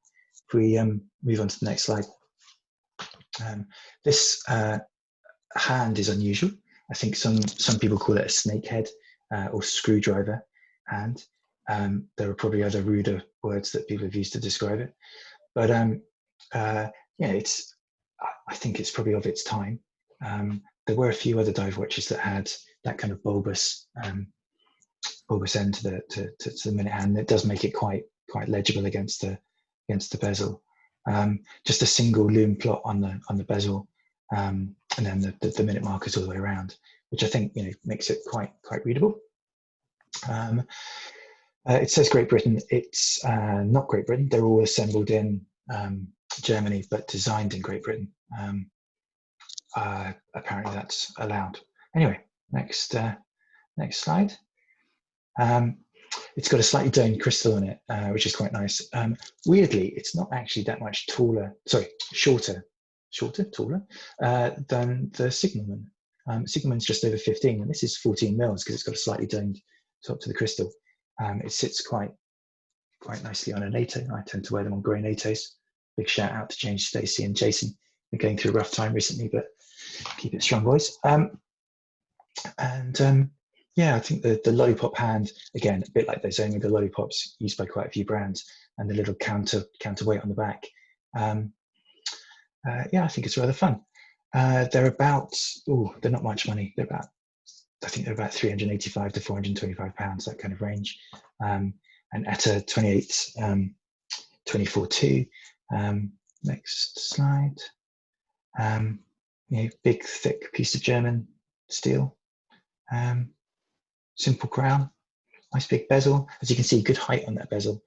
If we move on to the next slide, this hand is unusual. I think some people call it a snakehead or screwdriver hand. There are probably other ruder words that people have used to describe it, but yeah, I think it's probably of its time. There were a few other dive watches that had that kind of bulbous end to the minute hand. It does make it quite legible against the bezel. Just a single lume plot on the bezel, and then the minute markers all the way around, which I think makes it quite readable. It says Great Britain. It's not Great Britain. They're all assembled in Germany, but designed in Great Britain. Apparently that's allowed. Anyway, next slide. It's got a slightly domed crystal on it, which is quite nice. Weirdly, it's not actually that much taller, taller than the Signalman. Signalman's just over 15, and this is 14 mils because it's got a slightly domed top to the crystal. It sits quite nicely on a NATO. I tend to wear them on grey NATOs. Big shout out to James, Stacey, and Jason. We're going through a rough time recently, but keep it strong, boys. Yeah, I think the lollipop hand, again, a bit like those Omega lollipops used by quite a few brands, and the little counterweight on the back. Yeah, I think it's rather fun. They're about, they're not much money. I think they're about 385 to 425 pounds, that kind of range. And at a 28, 24.2. Next slide. Big, thick piece of German steel. Simple crown, nice big bezel. As you can see, good height on that bezel.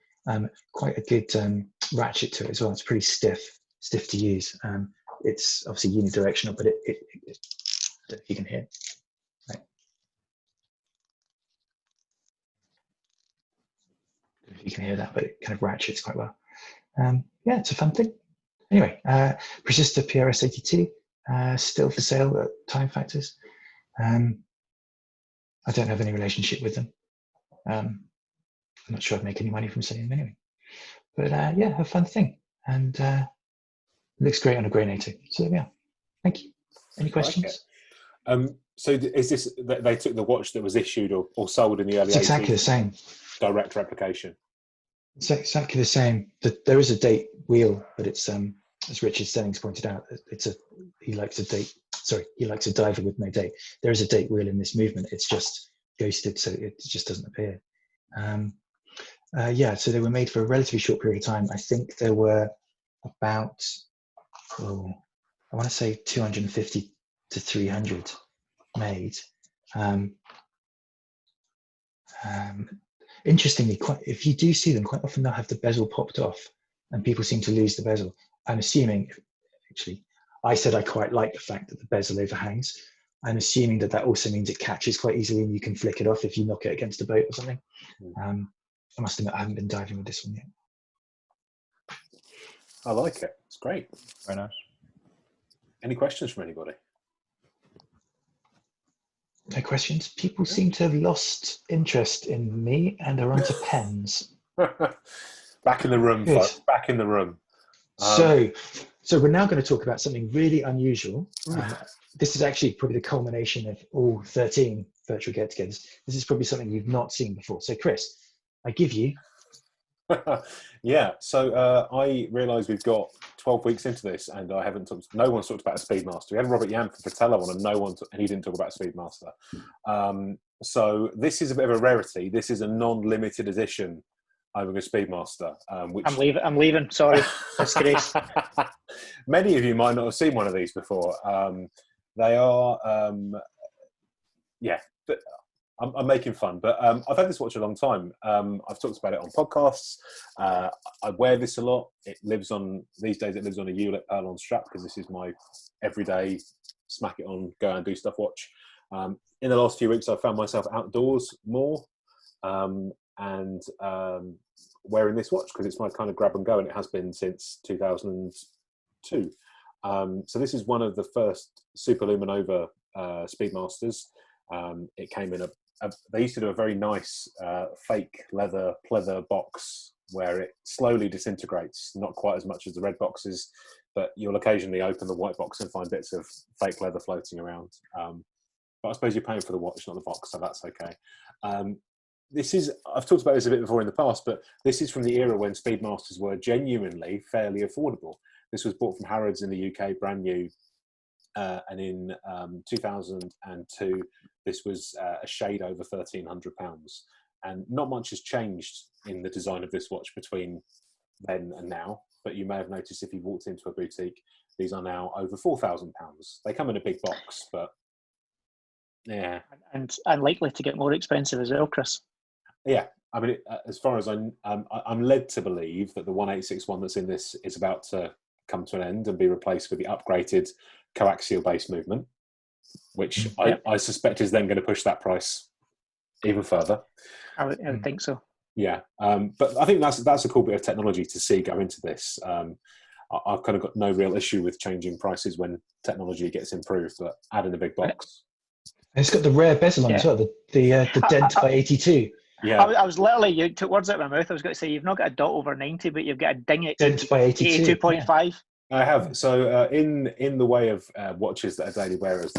Quite a good ratchet to it as well. It's pretty stiff to use. It's obviously unidirectional, but I don't know if you can hear. Right. I don't know if you can hear that, but it kind of ratchets quite well. Yeah, it's a fun thing. Anyway, Precista PRS 82, still for sale at Time Factors. I don't have any relationship with them. I'm not sure I'd make any money from selling them anyway. But yeah, a fun thing. And looks great on a grey NATO. So there we are. Thank you. Any questions? So is this, they took the watch that was issued or sold in the early 80s? It's exactly the same. Direct replication. It's exactly the same. There is a date wheel, but it's as Richard Stennings pointed out, he likes a diver with no date. There is a date wheel in this movement. It's just ghosted, so it just doesn't appear. Yeah, so they were made for a relatively short period of time. I think there were about, I want to say 250 to 300 made. Interestingly, if you do see them, quite often they'll have the bezel popped off, and people seem to lose the bezel. I'm assuming, actually, I said I quite like the fact that the bezel overhangs. I'm assuming that also means it catches quite easily and you can flick it off if you knock it against a boat or something. I must admit, I haven't been diving with this one yet. I like it. It's great. Very nice. Any questions from anybody? No questions. People seem to have lost interest in me and are onto pens. Back in the room, folks. Back in the room. So we're now going to talk about something really unusual. This is actually probably the culmination of all 13 virtual get-togethers. This is probably something you've not seen before. So Chris, I give you Yeah, so I realise we've got 12 weeks into this, and I haven't talked. No one's talked about a Speedmaster. We had Robert Yam from Fratello on, and and he didn't talk about Speedmaster. So this is a bit of a rarity. This is a non-limited edition Omega Speedmaster. Which I'm leaving. Sorry, disgrace. Many of you might not have seen one of these before. They are, yeah. I'm making fun, but I've had this watch a long time. I've talked about it on podcasts. I wear this a lot. These days it lives on a Hewlett Pearl strap, because this is my everyday smack it on, go and do stuff watch. In the last few weeks, I've found myself outdoors more and wearing this watch because it's my kind of grab and go, and it has been since 2002. So this is one of the first Super Luminova Speedmasters. It came in they used to do a very nice fake leather pleather box where it slowly disintegrates, not quite as much as the red boxes, but you'll occasionally open the white box and find bits of fake leather floating around. But I suppose you're paying for the watch, not the box, so that's okay. I've talked about this a bit before in the past, but this is from the era when Speedmasters were genuinely fairly affordable. This was bought from Harrods in the UK, brand new. And in 2002, this was a shade over £1,300. And not much has changed in the design of this watch between then and now. But you may have noticed if you walked into a boutique, these are now over £4,000. They come in a big box, but yeah. And likely to get more expensive as well, Chris. Yeah. I mean, as far as I'm led to believe that the 1861 that's in this is about to come to an end and be replaced with the upgraded coaxial base movement, which I suspect is then going to push that price even further. I would think so. Yeah, but I think that's a cool bit of technology to see go into this. I've kind of got no real issue with changing prices when technology gets improved, but adding a big box. And it's got the rare bezel on as well, the dent by 82. Yeah, I was literally, you took words out of my mouth. I was going to say you've not got a dot over 90, but you've got a ding at Dent by 82.5. Yeah. I have. So in the way of watches that are daily wearers,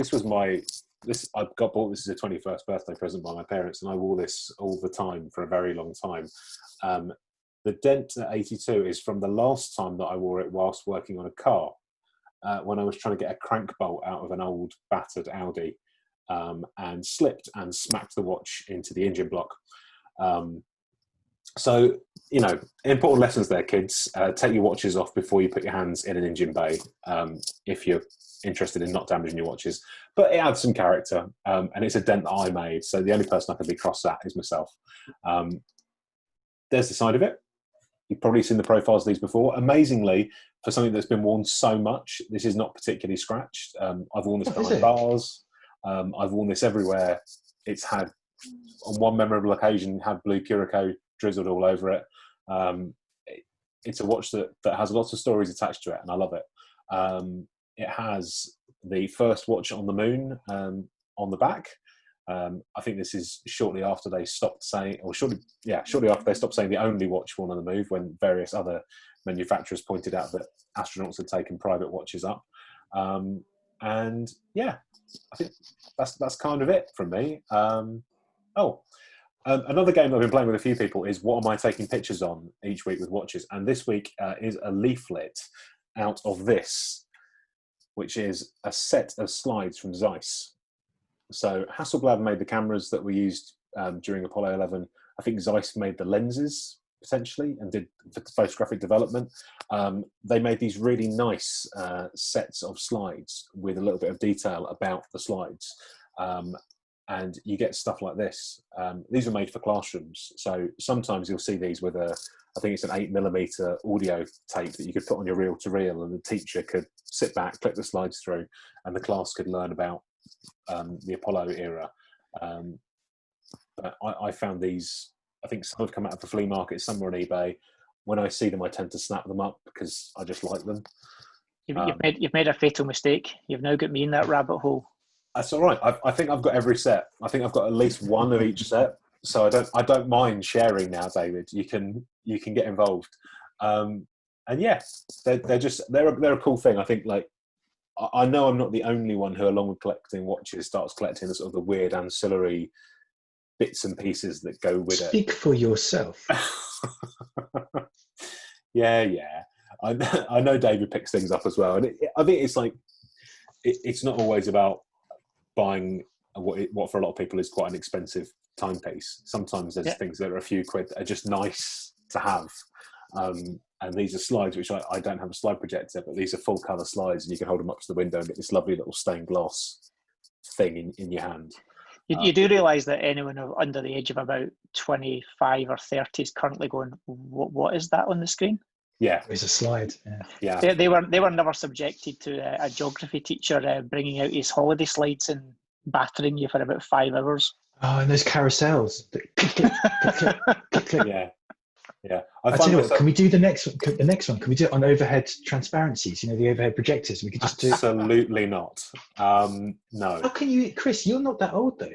I got bought this as a 21st birthday present by my parents, and I wore this all the time for a very long time. The dent at 82 is from the last time that I wore it whilst working on a car, when I was trying to get a crank bolt out of an old battered Audi, and slipped and smacked the watch into the engine block. So, important lessons there, kids. Take your watches off before you put your hands in an engine bay, if you're interested in not damaging your watches. But it adds some character, and it's a dent that I made, so the only person I can be cross at is myself. There's the side of it. You've probably seen the profiles of these before. Amazingly, for something that's been worn so much, this is not particularly scratched. I've worn this behind bars. I've worn this everywhere. It's had, on one memorable occasion, had blue Curaçao drizzled all over it. It's a watch that has lots of stories attached to it, and I love it. It has the first watch on the moon on the back. I think this is shortly after they stopped saying, shortly after they stopped saying the only watch worn on the moon, when various other manufacturers pointed out that astronauts had taken private watches up. And yeah, I think that's kind of it from me. Another game I've been playing with a few people is what am I taking pictures on each week with watches, and this week is a leaflet out of this, which is a set of slides from Zeiss. So Hasselblad made the cameras that were used during Apollo 11. I think Zeiss made the lenses potentially and did photographic development. They made these really nice sets of slides with a little bit of detail about the slides. And you get stuff like this. These are made for classrooms. So sometimes you'll see these with I think it's an 8mm audio tape that you could put on your reel-to-reel, and the teacher could sit back, click the slides through, and the class could learn about the Apollo era. But I found these, I think some have come out of the flea market, some are on eBay. When I see them, I tend to snap them up because I just like them. You've made a fatal mistake. You've now got me in that rabbit hole. That's all right. I think I've got every set. I think I've got at least one of each set. So I don't mind sharing now, David. You can get involved. And yeah, they're a cool thing. I think, like, I know I'm not the only one who, along with collecting watches, starts collecting the sort of the weird ancillary bits and pieces that go with it. Speak for yourself. Yeah. I know David picks things up as well, and I think it's like it's not always about buying what for a lot of people is quite an expensive timepiece. Sometimes there's things that are a few quid that are just nice to have. And these are slides, which I don't have a slide projector, but these are full colour slides, and you can hold them up to the window and get this lovely little stained glass thing in your hand. You do realise that anyone under the age of about 25 or 30 is currently going, what is that on the screen? Yeah, There's a slide. Yeah. They were never subjected to a geography teacher bringing out his holiday slides and battering you for about 5 hours. Oh, and those carousels. Yeah. I tell you what, can we do the next one? Can we do it on overhead transparencies? You know, the overhead projectors. We could just do. Absolutely not. No. How can you, Chris? You're not that old, though.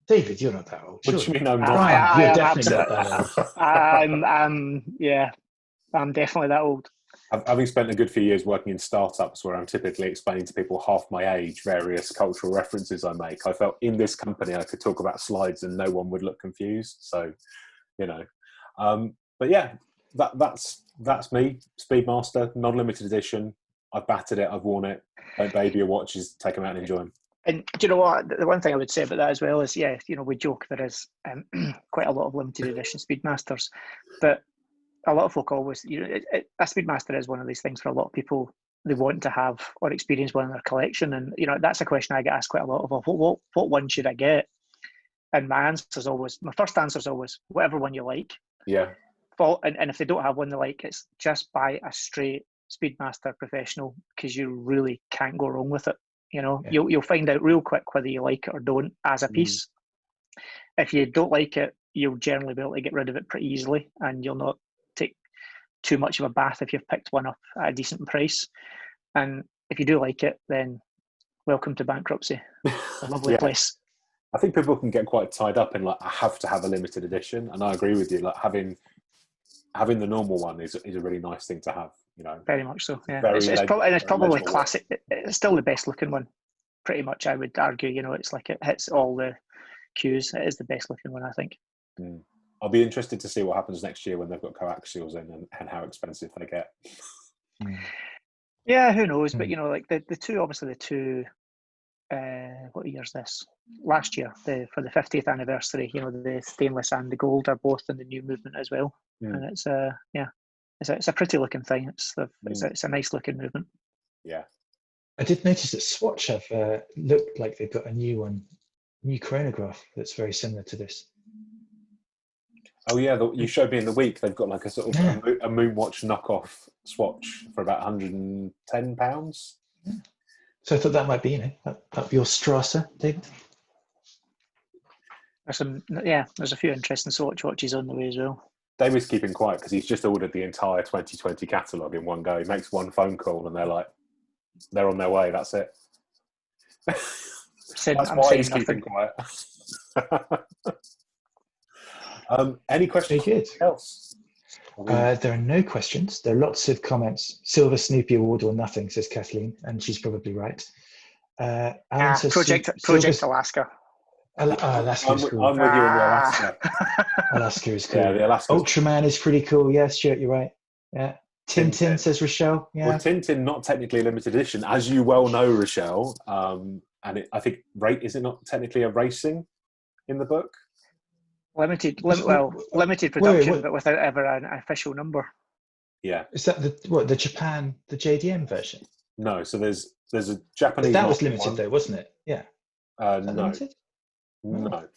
David, you're not that old. What do you mean I'm not? Bryan, you're definitely not that old. I'm definitely that old. Having spent a good few years working in startups where I'm typically explaining to people half my age various cultural references I make, I felt in this company I could talk about slides and no one would look confused. So, you know. But yeah, that's me, Speedmaster, non-limited edition. I've battered it, I've worn it. Don't baby your watches, take them out and enjoy them. And do you know what? The one thing I would say about that as well is, we joke there is quite a lot of limited edition Speedmasters, but a lot of folk always, a Speedmaster is one of these things for a lot of people. They want to have or experience one in their collection, and that's a question I get asked quite a lot of. What one should I get? And my first answer is always whatever one you like. Yeah. And if they don't have one they like, it's just buy a straight Speedmaster Professional, because you really can't go wrong with it. You'll find out real quick whether you like it or don't as a piece. If you don't like it, you'll generally be able to get rid of it pretty easily, and you'll not take too much of a bath if you've picked one up at a decent price. And if you do like it, then welcome to bankruptcy. A lovely place. I think people can get quite tied up in I have to have a limited edition, and I agree with you. Having the normal one is a really nice thing to have. Very much so. Yeah, it's probably classic. It's still the best looking one, pretty much. I would argue. It's like it hits all the cues. It is the best looking one, I think. I'll be interested to see what happens next year when they've got coaxials in and how expensive they get. Yeah, who knows? But the two. What year is this? Last year, for the 50th anniversary, the stainless and the gold are both in the new movement as well, and it's a pretty looking thing. It's a nice looking movement. Yeah, I did notice that Swatch have looked like they've got a new chronograph that's very similar to this. Oh yeah, you showed me in the week. They've got like a sort of a Moonwatch knockoff Swatch for about £110. Yeah. So I thought that might be, that'd be your Strasser, David. There's a few interesting Swatch watches on the way as well. David's keeping quiet because he's just ordered the entire 2020 catalogue in one go. He makes one phone call and they're on their way. That's it. That's why he's keeping quiet. Any questions else? There are no questions. There are lots of comments. Silver Snoopy Award or nothing, says Kathleen, and she's probably right. Alan says Project Alaska. Alaska is cool. I'm with you on the Alaska. Alaska is cool. Yeah, the Alaska. Ultraman is pretty cool. Yeah, Stuart, you're right. Yeah. Tintin, says Rochelle. Yeah. Well, Tintin, not technically a limited edition, as you well know, Rochelle. And I think is it not technically a racing in the book? Limited production, but without ever an official number. Yeah. Is that the Japan, the JDM version? No. So there's a Japanese. But that was limited though, wasn't it? Yeah. No. Limited? No.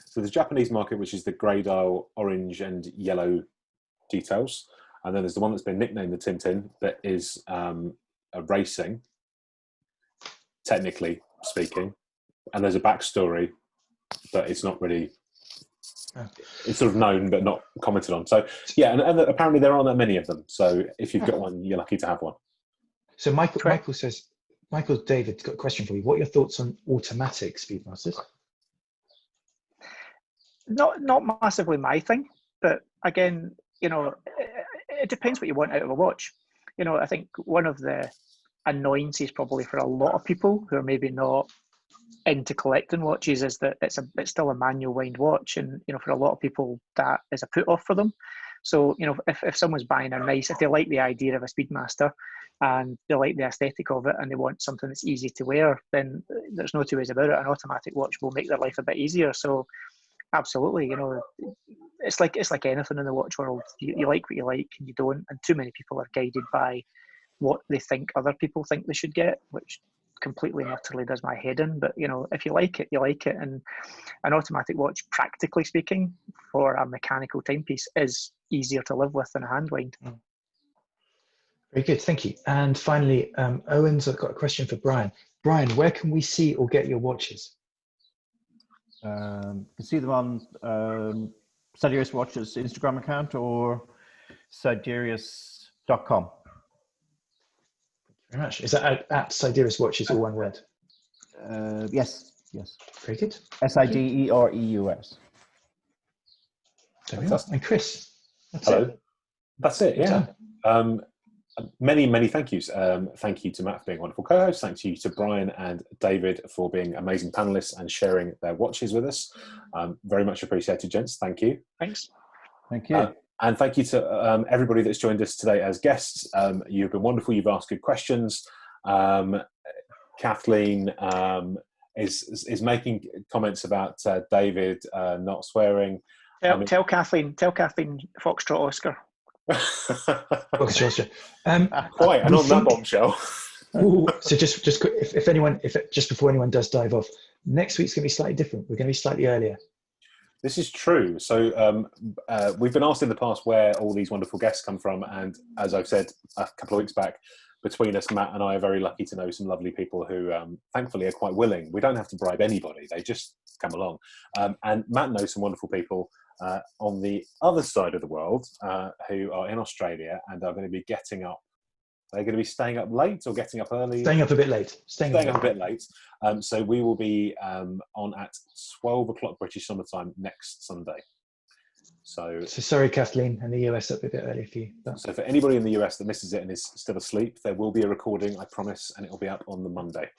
So the Japanese market, which is the grey dial, orange and yellow details, and then there's the one that's been nicknamed the Tintin that is a racing, technically speaking, and there's a backstory, but it's not really. It's sort of known but not commented on. So yeah, and apparently there aren't that many of them. So if you've got one, you're lucky to have one. So Michael says, David's got a question for you. What are your thoughts on automatic Speedmasters? Not massively my thing, but again, it depends what you want out of a watch. I think one of the annoyances probably for a lot of people who are maybe not into collecting watches is that it's still a manual wind watch, and for a lot of people that is a put off for them. So if someone's buying a nice, if they like the idea of a Speedmaster and they like the aesthetic of it and they want something that's easy to wear, then there's no two ways about it. An automatic watch will make their life a bit easier. So absolutely, it's like anything in the watch world. You like what you like and you don't, and too many people are guided by what they think other people think they should get, which completely and utterly does my head in. But if you like it, you like it. And an automatic watch, practically speaking, for a mechanical timepiece is easier to live with than a hand wind. Very good, thank you. And finally, Owen's got a question for Bryan. Bryan, where can we see or get your watches? You can see them on Sidereus Watches Instagram account or sidereus.com. Very much. Is that at Sidereus Watches, all one word? Yes. Very good. SIDEREUS. Fantastic. And Chris, Hello. it. That's it. Yeah. Many thank yous. Thank you to Matt for being a wonderful co-host. Thank you to Bryan and David for being amazing panelists and sharing their watches with us. Very much appreciated, gents. Thank you. Thanks. Thank you. And thank you to everybody that's joined us today as guests. You've been wonderful. You've asked good questions. Kathleen is making comments about David not swearing. Tell Kathleen Foxtrot Oscar. Quite, and on that bombshell. So just quick, if just before anyone does dive off, next week's going to be slightly different. We're going to be slightly earlier. This is true. So we've been asked in the past where all these wonderful guests come from, and as I've said a couple of weeks back, between us, Matt and I are very lucky to know some lovely people who thankfully are quite willing. We don't have to bribe anybody, they just come along. And Matt knows some wonderful people on the other side of the world who are in Australia and are going to be getting up. They're going to be staying up late or getting up early? Staying up a bit late. Staying up a bit late. So we will be on at 12 o'clock British Summer Time next Sunday. So sorry, Kathleen, and the US up a bit early for you. But... So for anybody in the US that misses it and is still asleep, there will be a recording, I promise, and it will be up on the Monday.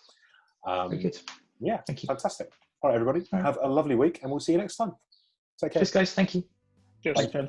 Very good. Yeah, thank you. Fantastic. All right, everybody, have a lovely week, and we'll see you next time. Take care. Cheers, guys. Thank you. Cheers. Thanks, Jen.